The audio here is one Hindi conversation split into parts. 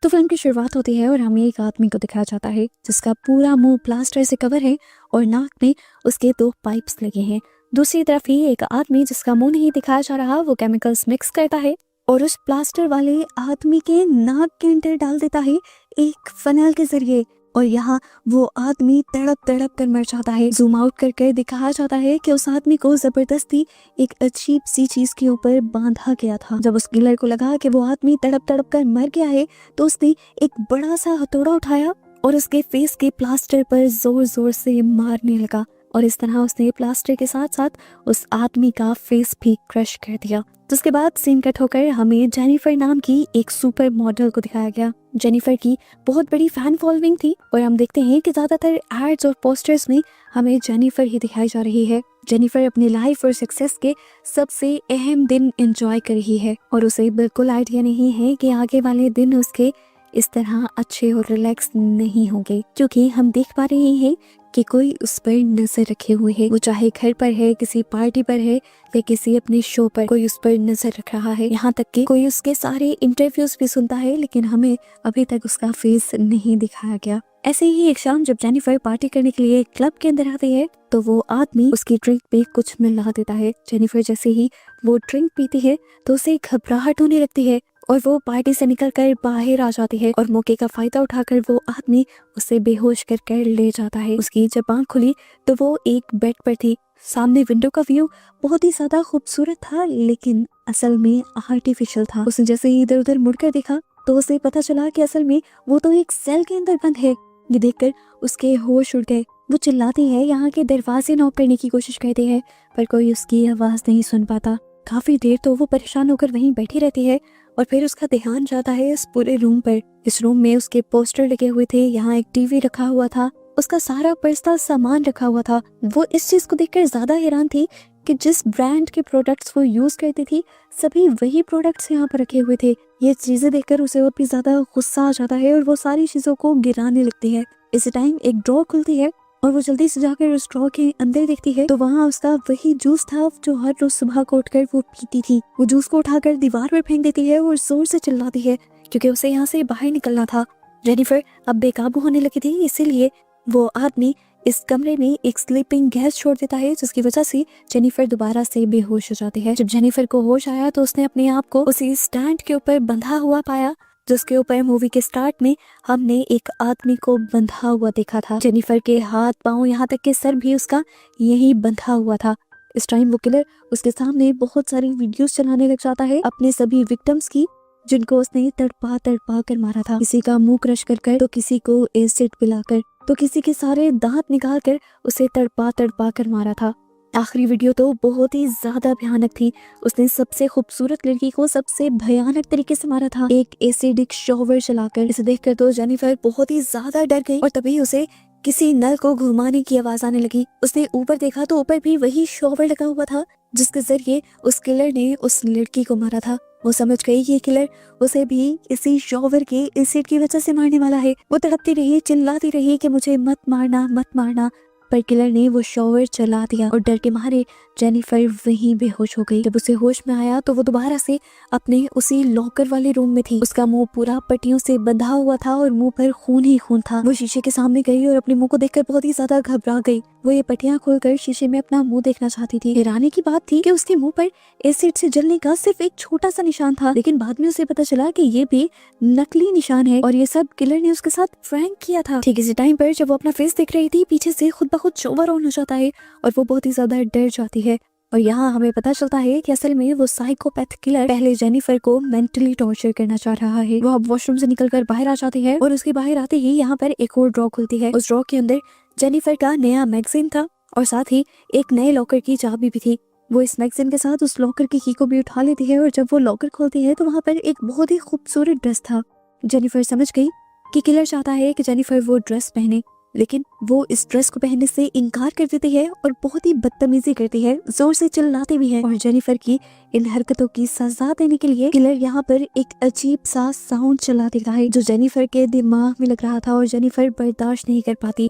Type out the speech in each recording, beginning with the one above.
तो फिल्म की शुरुआत होती है और हमें एक आदमी को दिखाया जाता है जिसका पूरा मुंह प्लास्टर से कवर है और नाक में उसके 2 पाइप्स लगे हैं। दूसरी तरफ ही एक आदमी जिसका मुंह नहीं दिखाया जा रहा, वो केमिकल्स मिक्स करता है और उस प्लास्टर वाले आदमी के नाक के अंदर डाल देता है एक फनल के जरिए, और यहाँ वो आदमी तड़प तड़प कर मर जाता है। जूम आउट करके दिखाया जाता है कि उस आदमी को जबरदस्ती एक अजीब सी चीज के ऊपर बांधा गया था। जब उस किलर को लगा कि वो आदमी तड़प तड़प कर मर गया है तो उसने एक बड़ा सा हथौड़ा उठाया और उसके फेस के प्लास्टर पर जोर जोर से मारने लगा, और इस तरह उसने प्लास्टर के साथ साथ उस आदमी का फेस भी क्रश कर दिया। तो उसके बाद सीन कट होकर हमें जेनिफर नाम की एक सुपर मॉडल को दिखाया गया। जेनिफर की बहुत बड़ी फैन फॉलोइंग थी और हम देखते हैं कि ज्यादातर एड्स और पोस्टर्स में हमें जेनिफर ही दिखाई जा रही है। जेनिफर अपनी लाइफ और सक्सेस के सबसे अहम दिन एंजॉय कर रही है और उसे बिल्कुल आइडिया नहीं है कि आगे वाले दिन उसके इस तरह अच्छे और रिलैक्स नहीं होंगे, क्योंकि हम देख पा रहे हैं कि कोई उस पर नजर रखे हुए है। वो चाहे घर पर है, किसी पार्टी पर है या किसी अपने शो पर, कोई उस पर नजर रख रहा है। यहाँ तक कि कोई उसके सारे इंटरव्यूज भी सुनता है, लेकिन हमें अभी तक उसका फेस नहीं दिखाया गया। ऐसे ही एक शाम जब जेनिफर पार्टी करने के लिए क्लब के अंदर आती है तो वो आदमी उसकी ड्रिंक पे कुछ मिला देता है। जेनिफर जैसे ही वो ड्रिंक पीती है तो उसे घबराहट होने लगती है और वो पार्टी से निकलकर बाहर आ जाती है, और मौके का फायदा उठाकर वो आदमी उसे बेहोश कर ले जाता है। उसकी जब आंख खुली तो वो एक बेड पर थी। सामने विंडो का व्यू बहुत ही ज्यादा खूबसूरत था, लेकिन असल में आर्टिफिशियल था। उसने जैसे ही इधर उधर मुड़कर देखा तो उसे पता चला कि असल में वो तो एक सेल के अंदर बंद है। ये देखकर उसके होश उड़ गए। वो चिल्लाती है, यहाँ के दरवाजे नॉक करने की कोशिश करती है, पर कोई उसकी आवाज नहीं सुन पाता। काफी देर तो वो परेशान होकर वहीं बैठी रहती है और फिर उसका ध्यान जाता है इस पूरे रूम पर। इस रूम में उसके पोस्टर लगे हुए थे, यहाँ एक टीवी रखा हुआ था, उसका सारा पर्सनल सामान रखा हुआ था। वो इस चीज को देखकर ज्यादा हैरान थी कि जिस ब्रांड के प्रोडक्ट्स वो यूज करती थी सभी वही प्रोडक्ट्स यहाँ पर रखे हुए थे। ये चीजें देखकर उसे और भी ज्यादा गुस्सा आ जाता है और वो सारी चीजों को गिराने लगती है। इसी टाइम एक ड्रॉ खुलती है और वो जल्दी से जाकर उस ड्रॉ के अंदर देखती है तो वहाँ उसका वही जूस था जो हर रोज सुबह को उठकर वो पीती थी। वो जूस को उठाकर दीवार पर फेंक देती है और जोर से चिल्लाती है क्योंकि उसे यहाँ से बाहर निकलना था। जेनिफर अब बेकाबू होने लगी थी, इसीलिए वो आदमी इस कमरे में एक स्लीपिंग गैस छोड़ देता है, जिसकी वजह से जेनिफर दोबारा से बेहोश हो जाती है। जब जेनिफर को होश आया तो उसने अपने आप को उसी स्टैंड के ऊपर बंधा हुआ पाया जिसके ऊपर मूवी के स्टार्ट में हमने एक आदमी को बंधा हुआ देखा था। जेनिफर के हाथ पांव यहाँ तक के सर भी उसका यही बंधा हुआ था। इस टाइम वो किलर उसके सामने बहुत सारी वीडियोस चलाने लग जाता है अपने सभी विक्टिम्स की, जिनको उसने तड़पा तड़पा कर मारा था। किसी का मुंह क्रश कर कर, तो किसी को एसिड पिलाकर, तो किसी के सारे दांत निकाल कर उसे तड़पा तड़पा कर मारा था। आखिरी वीडियो तो बहुत ही ज्यादा भयानक थी। उसने सबसे खूबसूरत लड़की को सबसे भयानक तरीके से मारा था, एक एसिडिक शॉवर चलाकर। इसे देखकर तो जेनिफर बहुत ही ज्यादा डर गई और तभी उसे किसी नल को घुमाने की आवाज आने लगी। उसने ऊपर देखा तो ऊपर भी वही शॉवर लगा हुआ था जिसके जरिए उस किलर ने उस लड़की को मारा था। वो समझ गई ये किलर उसे भी इसी शॉवर के एसिड की वजह से मारने वाला है। वो तड़पती रही, चिल्लाती रही कि मुझे मत मारना मत मारना, पर किलर ने वो शॉवर चला दिया और डर के मारे जेनिफर वहीं बेहोश हो गई। जब उसे होश में आया तो वो दोबारा से अपने उसी लॉकर वाले रूम में थी। उसका मुंह पूरा पट्टियों से बंधा हुआ था और मुंह पर खून ही खून था। वो शीशे के सामने गई और अपने मुंह को देखकर बहुत ही ज्यादा घबरा गई। वो ये पट्टियां खोलकर शीशे में अपना मुंह देखना चाहती थी। हैरानी की बात थी कि उसके मुंह पर एसिड से जलने का सिर्फ एक छोटा सा निशान था, लेकिन बाद में उसे पता चला कि ये भी नकली निशान है और ये सब किलर ने उसके साथ प्रैंक किया था। ठीक इसी टाइम पर जब वो अपना फेस देख रही थी, पीछे से खुद ब खुद शॉवर ऑन हो जाता है और वो बहुत ही ज्यादा डर जाती है। और यहाँ हमें पता चलता है कि असल में वो साइकोपैथ किलर पहले जेनिफर को मेंटली टॉर्चर करना चाह रहा है। वो अब वॉशरूम से निकलकर बाहर आ जाती है और उसके बाहर आते ही यहाँ पर एक और ड्रॉ खुलती है। उस ड्रॉ के अंदर जेनिफर का नया मैगजीन था और साथ ही एक नए लॉकर की चाबी भी थी। वो इस मैगजीन के साथ उस लॉकर की की को भी उठा लेती है और जब वो लॉकर खोलती है तो वहाँ पर एक बहुत ही खूबसूरत ड्रेस था। जेनिफर समझ गई कि किलर चाहता है कि जेनिफर वो ड्रेस पहने, लेकिन वो इस ड्रेस को पहनने से इनकार कर देती है और बहुत ही बदतमीजी करती है, जोर से चिल्लाती भी है। और जेनिफर की इन हरकतों की सजा देने के लिए किलर यहाँ पर एक अजीब सा साउंड चला देता है जो जेनिफर के दिमाग में लग रहा था और जेनिफर बर्दाश्त नहीं कर पाती।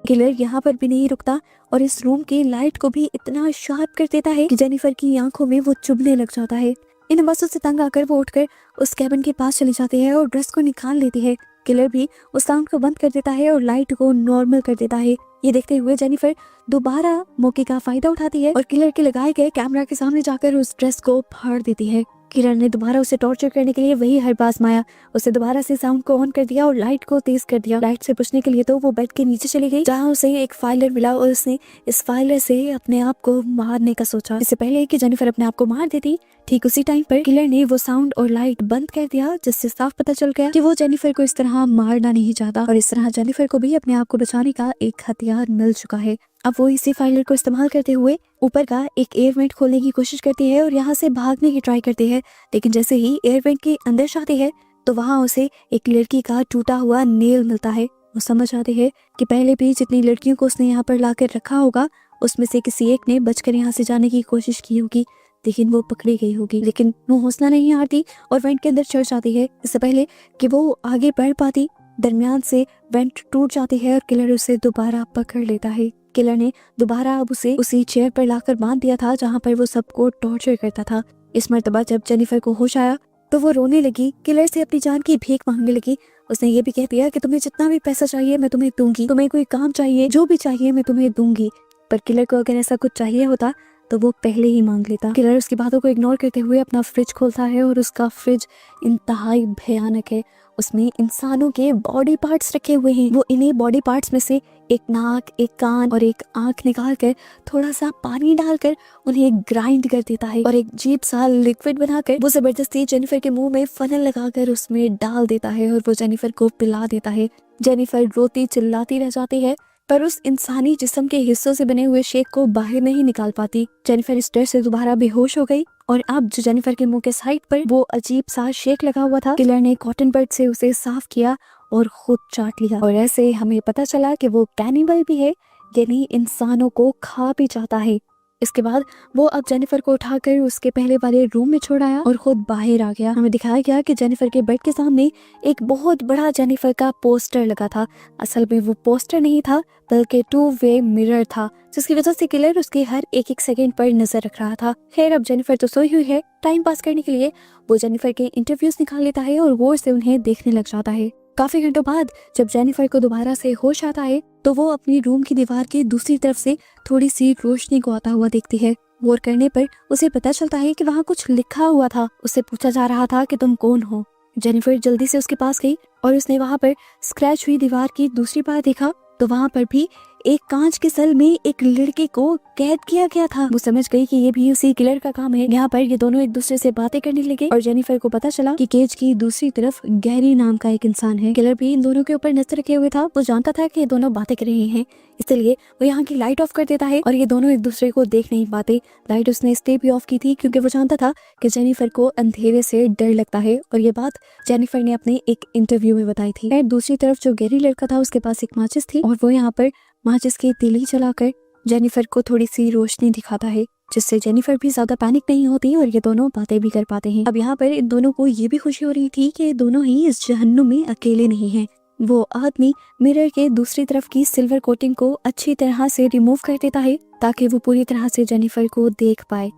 किलर यहाँ पर भी नहीं रुकता और इस रूम की लाइट को भी इतना शार्प कर देता है कि जेनिफर की आंखों में वो चुभने लग जाता है। इन आवाज़ों से तंग आकर वो उठकर उस कैबिन के पास चली जाती है और ड्रेस को निकाल लेती है। किलर भी उस साउंड को बंद कर देता है और लाइट को नॉर्मल कर देता है। ये देखते हुए जेनिफर दोबारा मौके का फायदा उठाती है और किलर के लगाए गए कैमरा के सामने जाकर उस ड्रेस को फाड़ देती है। किलर ने दोबारा उसे टॉर्चर करने के लिए वही हरबा आजमाया। उसे दोबारा से साउंड को ऑन कर दिया और लाइट को तेज कर दिया। लाइट से बचने के लिए तो वो बेड के नीचे चली गई, जहाँ उसे एक फाइलर मिला और उसने इस फाइलर से अपने आप को मारने का सोचा। इससे पहले कि जेनिफर अपने आप को मार देती, ठीक उसी टाइम पर किलर ने वो साउंड और लाइट बंद कर दिया, जिससे साफ पता चल गया कि वो जेनिफर को इस तरह मारना नहीं चाहता और इस तरह जेनिफर को भी अपने आप को बचाने का एक हथियार मिल चुका है। अब वो इसी फाइलर को इस्तेमाल करते हुए ऊपर का एक एयर वेंट खोलने की कोशिश करती है और यहाँ से भागने की ट्राई करती है, लेकिन जैसे ही एयर वेंट के अंदर जाती है तो वहाँ उसे एक लड़की का टूटा हुआ नेल मिलता है। वो समझ आती है कि पहले भी जितनी लड़कियों को उसने यहाँ पर लाकर रखा होगा उसमें से किसी एक ने बचकर यहाँ से जाने की कोशिश की होगी, लेकिन वो पकड़ी गई होगी। लेकिन वो हौसला नहीं हारती और वेंट के अंदर चढ़ जाती है। इससे पहले कि वो आगे बढ़ पाती, दरमियान से वेंट टूट जाती है और किलर उसे दोबारा पकड़ लेता है। किलर ने दोबारा अब उसे उसी चेयर पर लाकर बांध दिया था जहाँ पर वो सबको टॉर्चर करता था। इस मर्तबा जब जेनिफर को होश आया तो वो रोने लगी, किलर से अपनी जान की भीख मांगने लगी। उसने ये भी कह दिया कि तुम्हें जितना भी पैसा चाहिए मैं तुम्हें दूंगी, तुम्हें कोई काम चाहिए, जो भी चाहिए मैं तुम्हें दूंगी। पर किलर को अगर ऐसा कुछ चाहिए होता तो वो पहले ही मांग लेता। किलर उसकी बातों को इग्नोर करते हुए अपना फ्रिज खोलता है और उसका फ्रिज इंतहाई भयानक है। उसमें इंसानों के बॉडी पार्ट्स रखे हुए हैं। वो इन्हीं बॉडी पार्ट्स में से एक नाक, एक कान और एक आंख निकाल कर थोड़ा सा पानी डालकर उन्हें ग्राइंड कर देता है और एक अजीब सा लिक्विड बनाकर वो जबरदस्ती जेनिफर के मुंह में फनल लगाकर उसमें डाल देता है और वो जेनिफर को पिला देता है। जेनिफर रोती चिल्लाती रह जाती है पर उस इंसानी जिस्म के हिस्सों से बने हुए शेक को बाहर नहीं निकाल पाती। जेनिफर इस डर से दोबारा बेहोश हो गई और अब जो जेनिफर के मुंह के साइड पर वो अजीब सा शेक लगा हुआ था, किलर ने कॉटन बड से उसे साफ किया और खुद चाट लिया। और ऐसे हमें पता चला कि वो कैनिबल भी है, यानी इंसानों को खा भी जाता है। इसके बाद वो अब जेनिफर को उठाकर उसके पहले वाले रूम में छोड़ आया और खुद बाहर आ गया। हमें दिखाया गया कि जेनिफर के बेड के सामने एक बहुत बड़ा जेनिफर का पोस्टर लगा था। असल में वो पोस्टर नहीं था बल्कि 2-वे मिरर था, जिसकी वजह से किलर उसके हर एक एक सेकंड पर नजर रख रहा था। खैर अब जेनिफर तो सोई हुई है, टाइम पास करने के लिए वो जेनिफर के इंटरव्यूज निकाल लेता है और गौर से उन्हें देखने लग जाता है। काफी घंटों बाद जब जेनिफर को दोबारा से होश आता है तो वो अपनी रूम की दीवार के दूसरी तरफ से थोड़ी सी रोशनी को आता हुआ देखती है। गौर करने पर उसे पता चलता है कि वहाँ कुछ लिखा हुआ था। उससे पूछा जा रहा था कि तुम कौन हो। जेनिफर जल्दी से उसके पास गई और उसने वहाँ पर स्क्रैच हुई दीवार की दूसरी बार देखा तो वहाँ पर भी एक कांच के सेल में एक लड़के को कैद किया गया था। वो समझ गई कि ये भी उसी किलर का काम है। यहाँ पर ये दोनों एक दूसरे से बातें करने लगे और जेनिफर को पता चला कि केज की दूसरी तरफ गैरी नाम का एक इंसान है। किलर भी इन दोनों के ऊपर नजर रखे हुए था। वो जानता था कि ये दोनों बातें कर रहे हैं, इसलिए वो यहाँ की लाइट ऑफ कर देता है और ये दोनों एक दूसरे को देख नहीं पाते। लाइट उसने इसलिए भी ऑफ की थी क्योंकि वो जानता था कि जेनिफर को अंधेरे से डर लगता है और ये बात जेनिफर ने अपने एक इंटरव्यू में बताई थी। दूसरी तरफ जो गैरी लड़का था उसके पास एक माचिस थी और वो यहाँ पर माचिस की तीली जलाकर जेनिफर को थोड़ी सी रोशनी दिखाता है, जिससे जेनिफर भी ज्यादा पैनिक नहीं होती और ये दोनों बातें भी कर पाते हैं। अब यहाँ पर इन दोनों को ये भी खुशी हो रही थी कि ये दोनों ही इस जहन्नुम में अकेले नहीं हैं। वो आदमी मिरर के दूसरी तरफ की सिल्वर कोटिंग को अच्छी तरह से रिमूव कर देता है ताकि वो पूरी तरह से जेनिफर को देख पाए।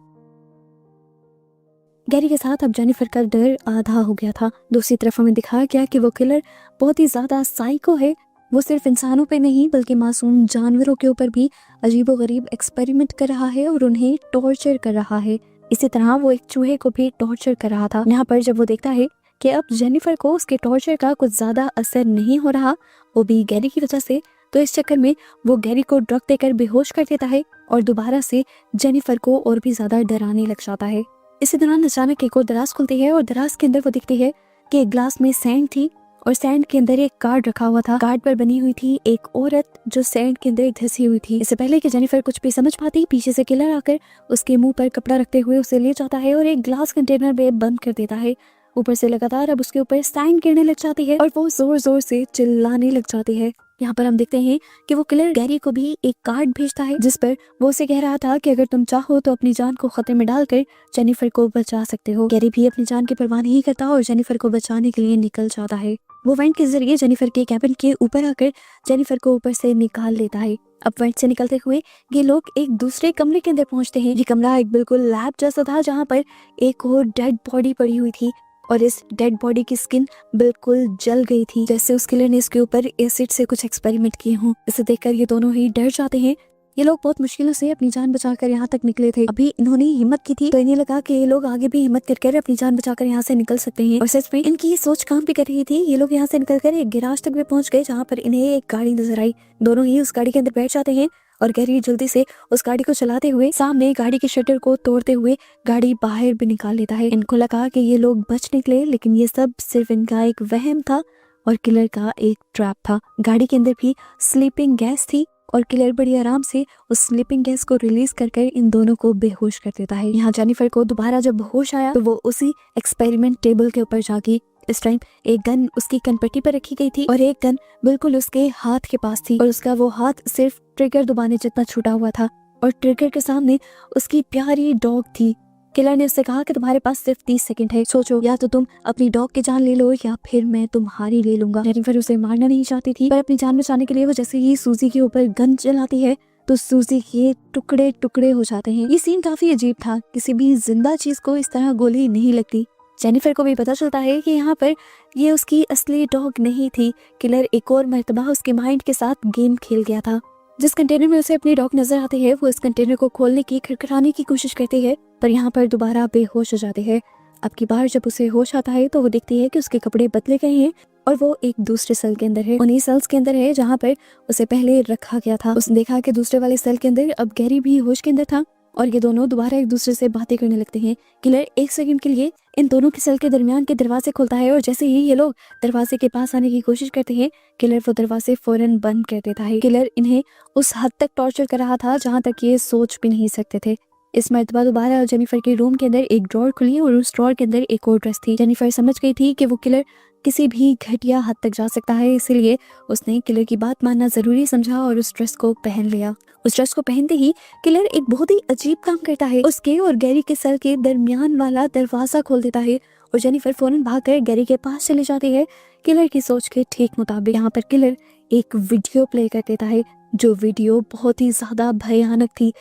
गैरी के साथ अब जेनिफर का डर आधा हो गया था। दूसरी तरफ हमें दिखाया गया कि वो किलर बहुत ही ज्यादा साइको है। वो सिर्फ इंसानों पे नहीं बल्कि मासूम जानवरों के ऊपर भी अजीबोगरीब एक्सपेरिमेंट कर रहा है और उन्हें टॉर्चर कर रहा है। इसी तरह वो एक चूहे को भी टॉर्चर कर रहा था। यहाँ पर जब वो देखता है कि अब जेनिफर को उसके टॉर्चर का कुछ ज्यादा असर नहीं हो रहा, वो भी गैरी की वजह से, तो इस चक्कर में वो गैरी को ड्रग देकर बेहोश कर देता है और दोबारा से जेनिफर को और भी ज्यादा डराने लग जाता है। इसी दौरान अचानक एक और दराज खुलती है और दराज के अंदर वो दिखती है कि एक ग्लास में सैंड थी और सैंड के अंदर एक कार्ड रखा हुआ था। कार्ड पर बनी हुई थी एक औरत जो सैंड के अंदर धंसी हुई थी। इससे पहले कि जेनिफर कुछ भी समझ पाती, पीछे से किलर आकर उसके मुंह पर कपड़ा रखते हुए उसे ले जाता है और एक ग्लास कंटेनर में बंद कर देता है। ऊपर से लगातार अब उसके ऊपर सैंड गिरने लग जाती है और वो जोर जोर से चिल्लाने लग जाती है। यहाँ पर हम देखते हैं कि वो किलर गैरी को भी एक कार्ड भेजता है जिस पर वो उसे कह रहा था कि अगर तुम चाहो तो अपनी जान को खतरे में डालकर जेनिफर को बचा सकते हो। गैरी भी अपनी जान की परवाह नहीं करता और जेनिफर को बचाने के लिए निकल जाता है। वो वेंट के जरिए जेनिफर के कैबिन के ऊपर आकर जेनिफर को ऊपर से निकाल लेता है। अब वहीं से निकलते हुए ये लोग एक दूसरे कमरे के अंदर पहुंचते हैं। ये कमरा एक बिल्कुल लैब जैसा था जहाँ पर एक और डेड बॉडी पड़ी हुई थी और इस डेड बॉडी की स्किन बिल्कुल जल गई थी, जैसे उस किलर ने इसके ऊपर एसिड से कुछ एक्सपेरिमेंट किए हों। इसे देखकर ये दोनों ही डर जाते हैं। ये लोग बहुत मुश्किलों से अपनी जान बचाकर यहाँ तक निकले थे। अभी इन्होंने हिम्मत की थी तो इन्हें लगा कि ये लोग आगे भी हिम्मत करके अपनी जान बचाकर यहाँ से निकल सकते हैं। और सच में इनकी ये सोच काम भी कर रही थी। ये लोग यहाँ से निकलकर एक गैराज तक भी पहुंच गए जहाँ पर इन्हें एक गाड़ी नजर आई। दोनों ही उस गाड़ी के अंदर बैठ जाते हैं और गैरी जल्दी से उस गाड़ी को चलाते हुए सामने गाड़ी के शटर को तोड़ते हुए गाड़ी बाहर भी निकाल लेता है। इनको लगा कि ये लोग बच निकले, लेकिन ये सब सिर्फ इनका एक वहम था और किलर का एक ट्रैप था। गाड़ी के अंदर भी स्लीपिंग गैस थी और किलर बड़ी आराम से उस स्लीपिंग गैस को रिलीज कर इन दोनों को बेहोश कर देता है। यहाँ जेनिफर को दोबारा जब होश आया तो वो उसी एक्सपेरिमेंट टेबल के ऊपर जागी। इस टाइम एक गन उसकी कनपट्टी पर रखी गई थी और एक गन बिल्कुल उसके हाथ के पास थी और उसका वो हाथ सिर्फ ट्रिगर दबाने जितना छूटा हुआ था और ट्रिगर के सामने उसकी प्यारी डॉग थी। किलर ने उससे कहा कि तुम्हारे पास सिर्फ 30 सेकंड है, सोचो या तो तुम अपनी डॉग की जान ले लो या फिर मैं तुम्हारी ले लूंगा। जेनिफर उसे मारना नहीं चाहती थी पर अपनी जान बचाने के लिए वो जैसे ही सूजी के ऊपर गन चलाती है तो सूजी के टुकड़े टुकड़े हो जाते हैं। ये सीन काफी अजीब था, किसी भी जिंदा चीज को इस तरह गोली नहीं लगती। जेनिफर को भी पता चलता है कि यहाँ पर ये उसकी असली डॉग नहीं थी। किलर एक और मर्तबा उसके माइंड के साथ गेम खेल गया था। जिस कंटेनर में उसे अपनी डॉग नजर आती है वो इस कंटेनर को खोलने की खड़खड़ाने की कोशिश करती है पर यहाँ पर दोबारा बेहोश हो जाते हैं। अब की बार जब उसे होश आता है तो वो देखती है कि उसके कपड़े बदले गए हैं और वो एक दूसरे सेल के अंदर है। उन्हीं सेल्स के अंदर है जहाँ पर उसे पहले रखा गया था। उसने देखा कि दूसरे वाले सेल के अंदर अब गैरी भी होश के अंदर था और ये दोनों दोबारा एक दूसरे से बातें करने लगते हैं। किलर एक सेकंड के लिए इन दोनों के सेल के दरमियान के दरवाजे खोलता है और जैसे ही ये लोग दरवाजे के पास आने की कोशिश करते हैं किलर वो दरवाजे फौरन बंद कर देता है। किलर इन्हें उस हद तक टॉर्चर कर रहा था जहाँ तक ये सोच भी नहीं सकते थे। इस मर्तबा दोबारा जेनिफर के रूम के अंदर एक ड्रॉर खुली और उस ड्रॉर के अंदर एक और ड्रेस थी। जेनिफर समझ गई थी कि वो किलर किसी भी घटिया हद तक जा सकता है, इसलिए उसने किलर की बात मानना जरूरी समझा और उस ड्रेस को पहन लिया। उस ड्रेस को पहनते ही किलर एक बहुत ही अजीब काम करता है, उसके और गैरी के सेल के दरमियान वाला दरवाजा खोल देता है और जेनिफर फौरन भागकर गैरी के पास चली जाती है। किलर की सोच के ठीक मुताबिक यहाँ पर किलर एक वीडियो प्ले कर देता है, जो वीडियो बहुत ही ज्यादा भयानक थी।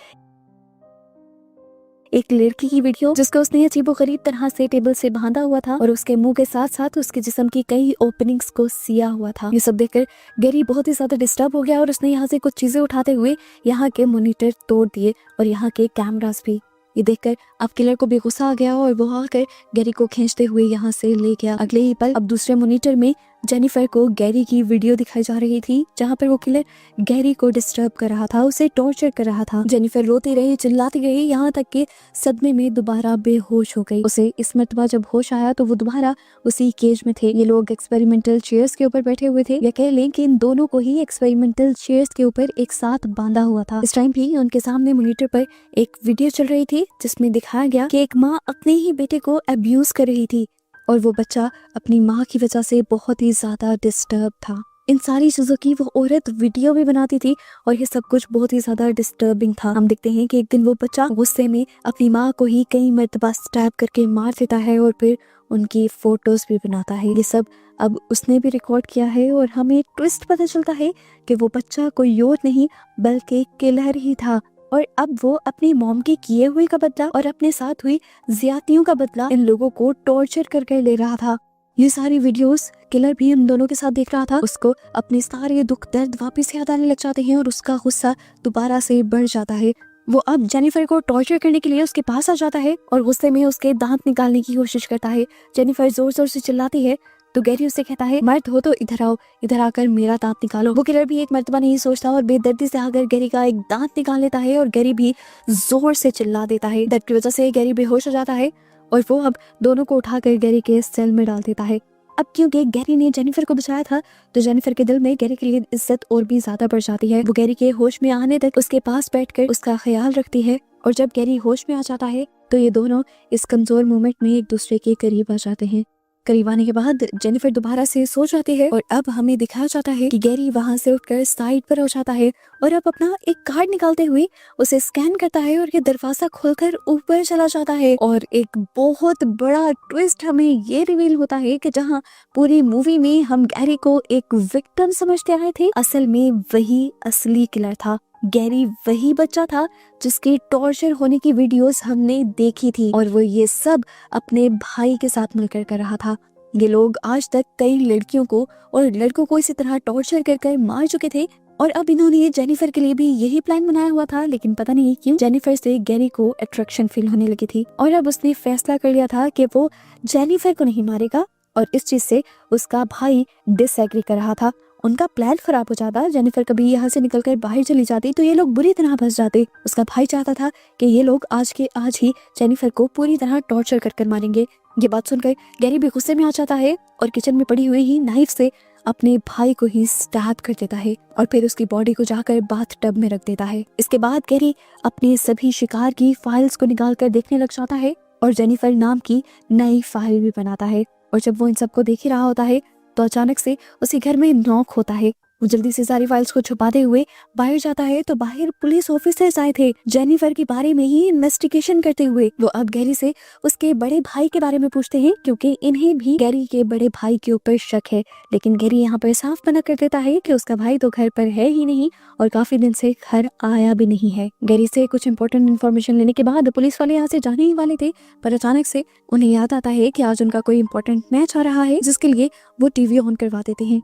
एक लड़की की वीडियो जिसको उसने अजीबोगरीब तरह से टेबल से बांधा हुआ था और उसके मुंह के साथ साथ उसके जिस्म की कई ओपनिंग्स को सिया हुआ था। ये सब देखकर गैरी बहुत ही ज्यादा डिस्टर्ब हो गया और उसने यहाँ से कुछ चीजें उठाते हुए यहाँ के मॉनिटर तोड़ दिए और यहाँ के कैमरास भी। ये देखकर अब किलर को भी गुस्सा आ गया और वो आकर गैरी को खींचते हुए यहाँ से ले गया। अगले ही पल अब दूसरे मॉनिटर में जेनिफर को गैरी की वीडियो दिखाई जा रही थी जहाँ पर वो किलर गैरी को डिस्टर्ब कर रहा था, उसे टॉर्चर कर रहा था। जेनिफर रोती रही, चिल्लाती रही, यहाँ तक कि सदमे में दोबारा बेहोश हो गई। उसे इस मर्तबा जब होश आया तो वो दोबारा उसी केज में थे। ये लोग एक्सपेरिमेंटल चेयर्स के ऊपर बैठे हुए थे, या कह लें कि इन दोनों को ही एक्सपेरिमेंटल चेयर्स के ऊपर एक साथ बांधा हुआ था। इस टाइम भी उनके सामने मॉनिटर पर एक वीडियो चल रही थी जिसमें दिखाया गया कि एक माँ अपने ही बेटे को अब्यूज कर रही थी और वो बच्चा अपनी माँ की वजह से बहुत ही ज्यादा डिस्टर्ब था। इन सारी चीजों की वो औरत वीडियो भी बनाती थी और ये सब कुछ बहुत ही ज्यादा डिस्टर्बिंग था। हम देखते हैं कि एक दिन वो बच्चा गुस्से में अपनी माँ को ही कई मर्तबा स्टैब करके मार देता है और फिर उनकी फोटोज भी बनाता है। ये सब अब उसने भी रिकॉर्ड किया है और हमें ट्विस्ट पता चलता है कि वो बच्चा कोई और नहीं बल्कि किलर ही था और अब वो अपनी मॉम के किए हुए का बदला और अपने साथ हुई ज्यादतियों का बदला इन लोगों को टॉर्चर करके ले रहा था। ये सारी वीडियोस किलर भी उन दोनों के साथ देख रहा था। उसको अपने सारे दुख दर्द वापस याद आने लग जाते हैं और उसका गुस्सा दोबारा से बढ़ जाता है। वो अब जेनिफर को टॉर्चर करने के लिए उसके पास आ जाता है और गुस्से में उसके दांत निकालने की कोशिश करता है। जेनिफर जोर जोर से चिल्लाती है तो गैरी उससे कहता है, मर्द हो तो इधर आओ, इधर आकर मेरा दांत निकालो। वो किलर भी एक मर्तबा नहीं सोचता और बेदर्दी से आकर गैरी का एक दांत निकाल लेता है और गैरी भी जोर से चिल्ला देता है। दर्द की वजह से गैरी बेहोश हो जाता है और वो अब दोनों को उठाकर गैरी के सेल में डाल देता है। अब क्योंकि गैरी ने जेनिफर को बचाया था तो जेनिफर के दिल में गैरी के लिए इज्जत और भी ज्यादा बढ़ जाती है। वो गैरी के होश में आने तक उसके पास बैठकर उसका ख्याल रखती है और जब गैरी होश में आ जाता है तो ये दोनों इस कमजोर मोमेंट में एक दूसरे के करीब आ जाते हैं। करीब आने के बाद जेनिफर दोबारा से सो जाती है और अब हमें दिखाया जाता है कि गैरी वहां से उठकर साइड पर हो जाता है और अब अपना एक कार्ड निकालते हुए उसे स्कैन करता है और ये दरवाजा खोलकर ऊपर चला जाता है। और एक बहुत बड़ा ट्विस्ट हमें ये रिवील होता है कि जहां पूरी मूवी में हम गैरी को एक विक्टिम समझते आए थे, असल में वही असली किलर था। गैरी वही बच्चा था जिसके टॉर्चर होने की वीडियोस हमने देखी थी, और वो ये सब अपने भाई के साथ मिलकर कर रहा था। ये लोग आज तक कई लड़कियों को और लड़कों को इसी तरह टॉर्चर कर कर मार चुके थे, और अब इन्होंने जेनिफर के लिए भी यही प्लान बनाया हुआ था। लेकिन पता नहीं क्यों जेनिफर से गैरी को अट्रैक्शन फील होने लगी थी, और अब उसने फैसला कर लिया था कि वो जेनिफर को नहीं मारेगा, और इस चीज से उसका भाई डिसएग्री कर रहा था। उनका प्लान खराब हो जाता, जेनिफर कभी यहाँ से निकलकर बाहर चली जाती तो ये लोग बुरी तरह फंस जाते। उसका भाई चाहता था कि ये लोग आज के आज ही जेनिफर को पूरी तरह टॉर्चर कर कर मारेंगे। ये बात सुनकर गैरी भी गुस्से में आ जाता है और किचन में पड़ी हुई ही नाइफ से अपने भाई को ही स्टैब कर देता है, और फिर उसकी बॉडी को जाकर बाथ टब में रख देता है। इसके बाद गैरी अपने सभी शिकार की फाइल्स को निकाल कर देखने लग जाता है, और जेनिफर नाम की नई फाइल भी बनाता है। और जब वो इन सबको देख ही रहा होता है तो अचानक से उसी घर में नॉक होता है। वो जल्दी से सारी फाइल्स को छुपाते हुए बाहर जाता है तो बाहर पुलिस ऑफिसर्स आए थे जेनिफर के बारे में ही इन्वेस्टिगेशन करते हुए। वो अब गैरी से उसके बड़े भाई के बारे में पूछते हैं, क्योंकि इन्हें भी गैरी के बड़े भाई के ऊपर शक है। लेकिन गैरी यहाँ पर साफ मना कर देता है कि उसका भाई तो घर पर है ही नहीं, और काफी दिन से घर आया भी नहीं है। गैरी से कुछ इंपॉर्टेंट इन्फॉर्मेशन लेने के बाद पुलिस वाले यहाँ से जाने ही वाले थे, पर अचानक से उन्हें याद आता है कि आज उनका कोई इंपॉर्टेंट मैच आ रहा है, जिसके लिए वो टीवी ऑन करवा देते हैं।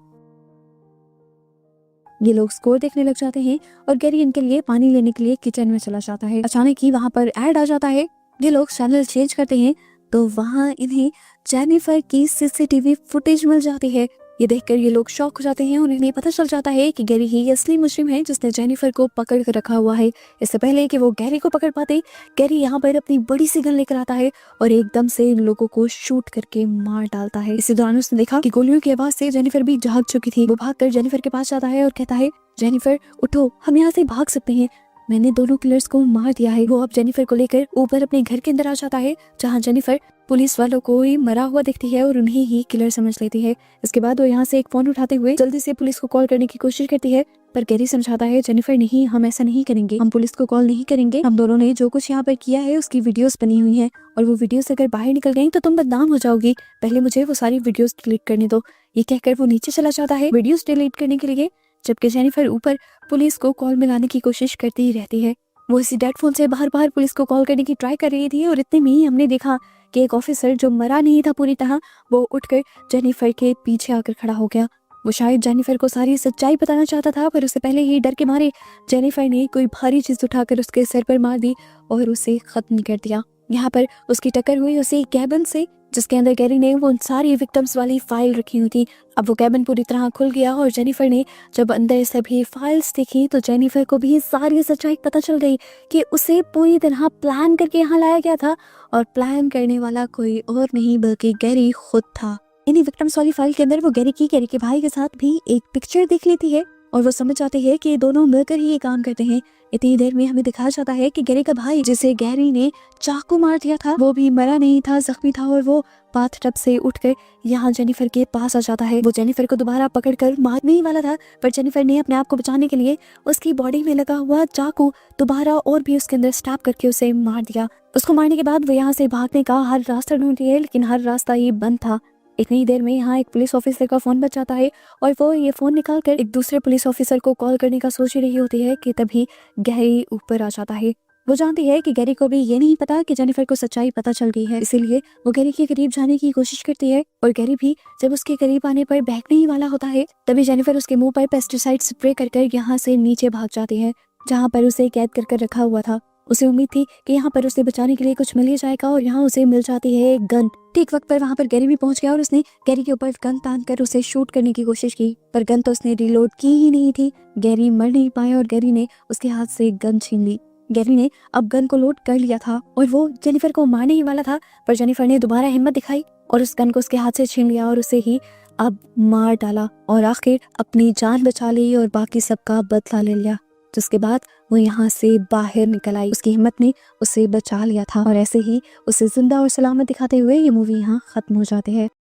ये लोग स्कोर देखने लग जाते हैं और गैरी इनके लिए पानी लेने के लिए किचन में चला जाता है। अचानक ही वहाँ पर ऐड आ जाता है। ये लोग चैनल चेंज करते हैं तो वहाँ इन्हें जेनिफर की सीसीटीवी फुटेज मिल जाती है। ये देखकर ये लोग शॉक हो जाते हैं और इन्हें पता चल जाता है कि गैरी ही असली मुजरिम है जिसने जेनिफर को पकड़ कर रखा हुआ है। इससे पहले कि वो गैरी को पकड़ पाते, गैरी यहाँ पर अपनी बड़ी सी गन लेकर आता है और एकदम से इन लोगों को शूट करके मार डालता है। इसी दौरान उसने देखा कि गोलियों की आवाज से जेनिफर भी जाग चुकी थी। वो भागकर जेनिफर के पास जाता है और कहता है, जेनिफर उठो, हम यहाँ से भाग सकते हैं, मैंने दोनों किलर्स को मार दिया है। वो अब जेनिफर को लेकर ऊपर अपने घर के अंदर आ जाता है, जहाँ जेनिफर पुलिस वालों को ही मरा हुआ दिखती है और उन्हें ही किलर समझ लेती है। इसके बाद वो यहाँ से एक फोन उठाते हुए जल्दी से पुलिस को कॉल करने की कोशिश करती है, पर गैरी समझाता है, जेनिफर नहीं, हम ऐसा नहीं करेंगे, हम पुलिस को कॉल नहीं करेंगे। हम दोनों ने जो कुछ यहाँ पर किया है उसकी वीडियोस बनी हुई हैं, और वो वीडियोस अगर बाहर निकल गई तो तुम बदनाम हो जाओगी, पहले मुझे वो सारी वीडियोस डिलीट करने दो। ये कहकर वो नीचे चला जाता है वीडियोस डिलीट करने के लिए, जबकि जेनिफर ऊपर पुलिस को कॉल मिलाने की कोशिश करती ही रहती है। वो इसी डेड फोन से बाहर बाहर पुलिस को कॉल करने की ट्राई कर रही थी, और इतने में ही हमने देखा कि एक ऑफिसर जो मरा नहीं था पूरी तरह, वो उठकर जेनिफर के पीछे आकर खड़ा हो गया। वो शायद जेनिफर को सारी सच्चाई बताना चाहता था, पर उससे पहले ही डर के मारे जेनिफर ने कोई भारी चीज उठाकर उसके सर पर मार दी और उसे खत्म कर दिया। यहाँ पर उसकी टक्कर हुई उसी कैबिन से जिसके अंदर गैरी ने वो सारी विक्टिम्स वाली फाइल रखी हुई थी। अब वो कैबिन पूरी तरह खुल गया और जेनिफर ने जब अंदर सभी फाइल्स देखी तो जेनिफर को भी सारी सच्चाई पता चल गई कि उसे पूरी तरह प्लान करके यहाँ लाया गया था, और प्लान करने वाला कोई और नहीं बल्कि गैरी खुद था। इन्हीं विक्टिम्स वाली फाइल के अंदर वो गैरी के भाई के साथ भी एक पिक्चर देख लेती है, और वो समझ जाते हैं कि ये दोनों मिलकर ही ये काम करते हैं। इतनी देर में हमें दिखाया जाता है कि गैरी का भाई, जिसे गैरी ने चाकू मार दिया था, वो भी मरा नहीं था, जख्मी था, और वो बाथटब से उठकर यहाँ जेनिफर के पास आ जाता है। वो जेनिफर को दोबारा पकड़कर मारने ही वाला था, पर जेनिफर ने अपने आप को बचाने के लिए उसकी बॉडी में लगा हुआ चाकू दोबारा और भी उसके अंदर स्टैब करके उसे मार दिया। उसको मारने के बाद वो यहाँ से भागने का हर रास्ता ढूंढती है, लेकिन हर रास्ता ही बंद था। इतनी देर में यहाँ एक पुलिस ऑफिसर का फोन बच जाता है, और वो ये फोन निकालकर एक दूसरे पुलिस ऑफिसर को कॉल करने का सोच ही रही होती है कि तभी गैरी ऊपर आ जाता है। वो जानती है कि गैरी को भी ये नहीं पता कि जेनिफर को सच्चाई पता चल गई है, इसीलिए वो गैरी के करीब जाने की कोशिश करती है, और गैरी भी जब उसके करीब आने पर बहकने ही वाला होता है, तभी जेनिफर उसके मुंह पर पेस्टिसाइड स्प्रे कर यहाँ से नीचे भाग जाती है, जहाँ पर उसे कैद कर रखा हुआ था। उसे उम्मीद थी कि यहाँ पर उसे बचाने के लिए कुछ मिल ही जाएगा, और यहाँ उसे मिल जाती है एक गन। ठीक वक्त पर वहाँ पर गैरी भी पहुंच गया और उसने गैरी के ऊपर गन तान कर उसे शूट करने की कोशिश की, पर गन तो उसने रिलोड की ही नहीं थी। गैरी मर नहीं पाया और गैरी ने उसके हाथ से गन छीन ली। गैरी ने अब गन को लोड कर लिया था और वो जेनिफर को मारने ही वाला था, पर जेनिफर ने दोबारा हिम्मत दिखाई और उस गन को उसके हाथ से छीन लिया और उसे ही अब मार डाला, और आखिर अपनी जान बचा ली और बाकी सबका बदला ले लिया। जिसके बाद वो यहाँ से बाहर निकल आई। उसकी हिम्मत ने उसे बचा लिया था, और ऐसे ही उसे जिंदा और सलामत दिखाते हुए ये मूवी यहाँ खत्म हो जाती है।